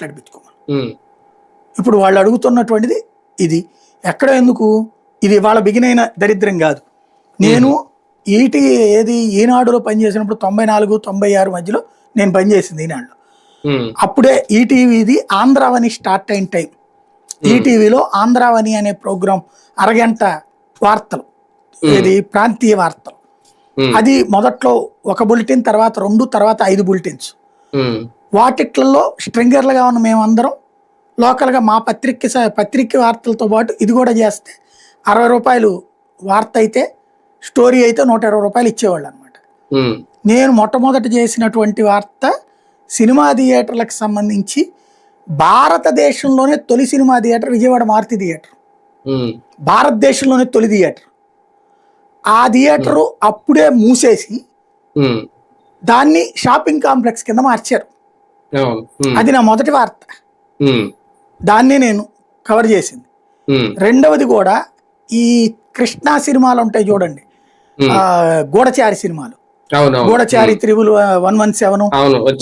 మాట్లాడిపించుకోమని. ఇప్పుడు వాళ్ళు అడుగుతున్నటువంటిది ఇది ఎక్కడ ఎందుకు ఇది వాళ్ళ బిగినైన దరిద్రం కాదు. నేను ఈనాడులో పనిచేసినప్పుడు 94, 96 మధ్యలో నేను పనిచేసింది ఈనాడులో. అప్పుడే ఈటీవీది ఆంధ్రావని స్టార్ట్ అయిన టైం. ఈటీవీలో ఆంధ్రావని అనే ప్రోగ్రాం అరగంట వార్తలు, ఇది ప్రాంతీయ వార్తలు. అది మొదట్లో ఒక బులెటిన్, తర్వాత 2, తర్వాత 5 బులెటిన్స్. వాటిట్లలో స్ట్రింగర్లుగా ఉన్న మేమందరం లోకల్గా మా పత్రిక వార్తలతో పాటు ఇది కూడా చేస్తే 60 రూపాయలు వార్త అయితే, స్టోరీ అయితే 120 రూపాయలు ఇచ్చేవాళ్ళు అనమాట. నేను మొట్టమొదటి చేసినటువంటి వార్త సినిమా థియేటర్లకు సంబంధించి భారతదేశంలోనే తొలి cinema theatre Vijayawada Maruti theatre. భారతదేశంలోనే తొలి థియేటర్. ఆ థియేటరు అప్పుడే మూసేసి దాన్ని షాపింగ్ కాంప్లెక్స్ కింద మార్చారు. అది నా మొదటి వార్త. దాన్నే నేను కవర్ చేసింది. రెండవది కూడా ఈ కృష్ణా సినిమాలు ఉంటాయి చూడండి, గూఢచారి సినిమాలు, గూఢచారి 117,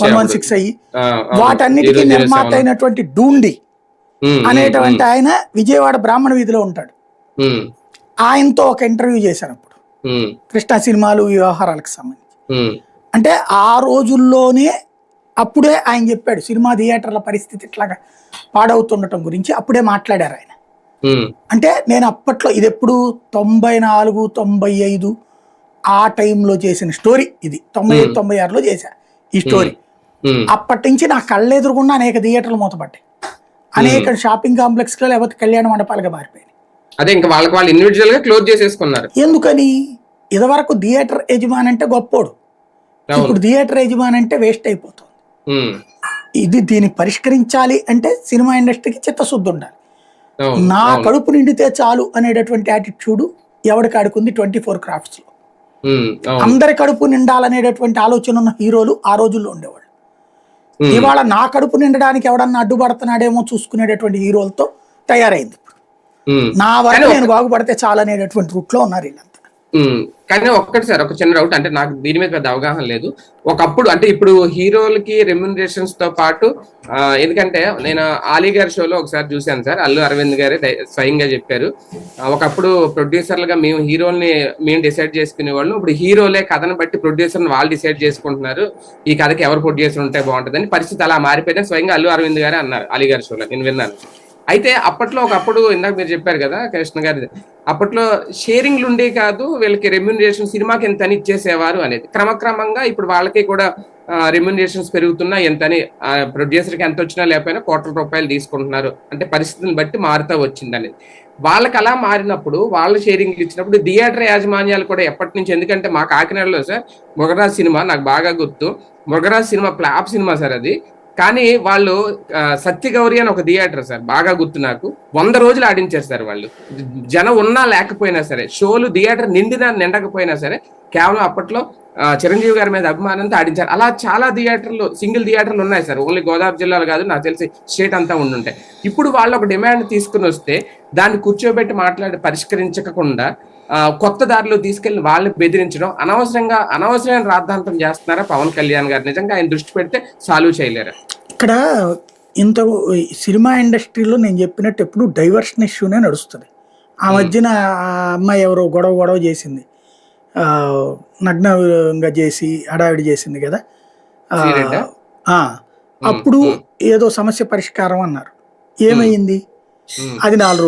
116 అయ్యి వాటన్నిటికీ నిర్మాత అయినటువంటి డూండి అనేటువంటి ఆయన విజయవాడ బ్రాహ్మణ వీధిలో ఉంటాడు. ఆయనతో ఒక ఇంటర్వ్యూ చేశాను అప్పుడు కృష్ణా సినిమాలు వ్యవహారాలకు సంబంధించి. అంటే ఆ రోజుల్లోనే అప్పుడే ఆయన చెప్పాడు సినిమా థియేటర్ల పరిస్థితి ఇట్లాగా పాడవుతుండటం గురించి అప్పుడే మాట్లాడారు ఆయన. అంటే నేను అప్పట్లో ఇది ఎప్పుడు 94, 95 ఆ టైంలో చేసిన స్టోరీ ఇది. 95, 96లో చేశా ఈ స్టోరీ. అప్పటి నుంచి నా కళ్ళెదురుగుండా అనేక థియేటర్లు మూతపడ్డాయి, అనేక షాపింగ్ కాంప్లెక్స్ లో లేకపోతే కళ్యాణ మండపాలుగా మారిపోయాయి. అదే ఇంకా వాళ్ళకి వాళ్ళు ఇండివిజువల్ గా క్లోజ్ చేసేసుకున్నారు. ఎందుకని? ఇదివరకు థియేటర్ యజమాని అంటే గొప్పోడు, ఇప్పుడు థియేటర్ యజమాని అంటే వేస్ట్ అయిపోతుంది. దీన్ని పరిష్కరించాలి అంటే సినిమా ఇండస్ట్రీకి చిత్తశుద్ధి ఉండాలి. నా కడుపు నిండితే చాలు అనేటటువంటి యాటిట్యూడ్ ఎవరికి ఆడుకుంది 24 క్రాఫ్ట్స్ లో. అందరి కడుపు నిండాలనేటటువంటి ఆలోచన ఉన్న హీరోలు ఆ రోజుల్లో ఉండేవాళ్ళు. ఇవాళ నా కడుపు నిండడానికి ఎవడన్నా అడ్డుపడుతున్నాడేమో చూసుకునేటటువంటి హీరోలతో తయారైంది. నా వరకు నేను బాగుపడితే చాలు అనేటటువంటి రూట్ లో ఉన్నారు వీళ్ళంతా. కానీ ఒక్కటి సార్, ఒక చిన్న డౌట్, అంటే నాకు దీని మీద పెద్ద అవగాహన లేదు. ఒకప్పుడు అంటే ఇప్పుడు హీరోలకి రెమ్యునరేషన్స్ తో పాటు, ఎందుకంటే నేను ఆలీ గారి షోలో ఒకసారి చూశాను సార్, అల్లు అరవింద్ గారే స్వయంగా చెప్పారు, ఒకప్పుడు ప్రొడ్యూసర్లుగా మేము డిసైడ్ చేసుకునే వాళ్ళు, ఇప్పుడు హీరోలే కథను బట్టి ప్రొడ్యూసర్ని వాళ్ళు డిసైడ్ చేసుకుంటున్నారు, ఈ కథకి ఎవరు ప్రొడ్యూసర్ ఉంటే బాగుంటుందని. పరిస్థితి అలా మారిపోయిందని స్వయంగా అల్లు అరవింద్ గారే అన్నారు ఆలీ గారి షోలో, నేను విన్నాను. అయితే అప్పట్లో ఒకప్పుడు ఇందాక మీరు చెప్పారు కదా కృష్ణ గారి, అప్పట్లో షేరింగ్లు ఉండే కాదు, వీళ్ళకి రెమ్యునరేషన్ సినిమాకి ఎంత అని ఇచ్చేసేవారు అనేది. క్రమక్రమంగా ఇప్పుడు వాళ్ళకి కూడా రెమ్యునరేషన్స్ పెరుగుతున్నా, ఎంతని ప్రొడ్యూసర్కి ఎంత వచ్చినా లేకపోయినా కోట్ల రూపాయలు తీసుకుంటున్నారు, అంటే పరిస్థితిని బట్టి మారుతూ వచ్చింది అనేది. వాళ్ళకి అలా మారినప్పుడు వాళ్ళ షేరింగ్లు ఇచ్చినప్పుడు థియేటర్ యాజమాన్యాలు కూడా ఎప్పటి నుంచి, ఎందుకంటే మా కాకినాడలో సార్ మొగరాజ్ సినిమా నాకు బాగా గుర్తు, మొగరాజ్ సినిమా ఫ్లాప్ సినిమా సార్ అది. కానీ వాళ్ళు సత్యగౌరి అని ఒక థియేటర్ సార్ బాగా గుర్తు నాకు, 100 రోజులు ఆడించారు సార్ వాళ్ళు. జనం ఉన్నా లేకపోయినా సరే, షోలు థియేటర్ నిండకపోయినా సరే, కేవలం అప్పట్లో చిరంజీవి గారి మీద అభిమానంతో ఆడించారు. అలా చాలా థియేటర్లు, సింగిల్ థియేటర్లు ఉన్నాయి సార్, ఓన్లీ గోదావరి జిల్లాలో కాదు, నాకు తెలిసి స్టేట్ అంతా ఉండుంటాయి. ఇప్పుడు వాళ్ళు ఒక డిమాండ్ తీసుకుని వస్తే దాన్ని కూర్చోబెట్టి మాట్లాడి పరిష్కరించకుండా కొత్త దారిలో తీసుకెళ్లి వాళ్ళని బెదిరించడం, అనవసరమైన రాద్ధాంతం చేస్తున్నారా పవన్ కళ్యాణ్ గారు? నిజంగా ఆయన దృష్టి పెడితే సాల్వ్ చేయలేరా? ఇక్కడ సినిమా ఇండస్ట్రీలో నేను చెప్పినట్టు ఎప్పుడు డైవర్షన్ ఇష్యూనే నడుస్తుంది. ఆ మధ్యన అమ్మాయి ఎవరో గొడవ చేసింది, నగ్నంగా చేసి హడావిడి చేసింది కదా, అప్పుడు ఏదో సమస్య పరిష్కారం అన్నారు. ఏమైంది? అది 4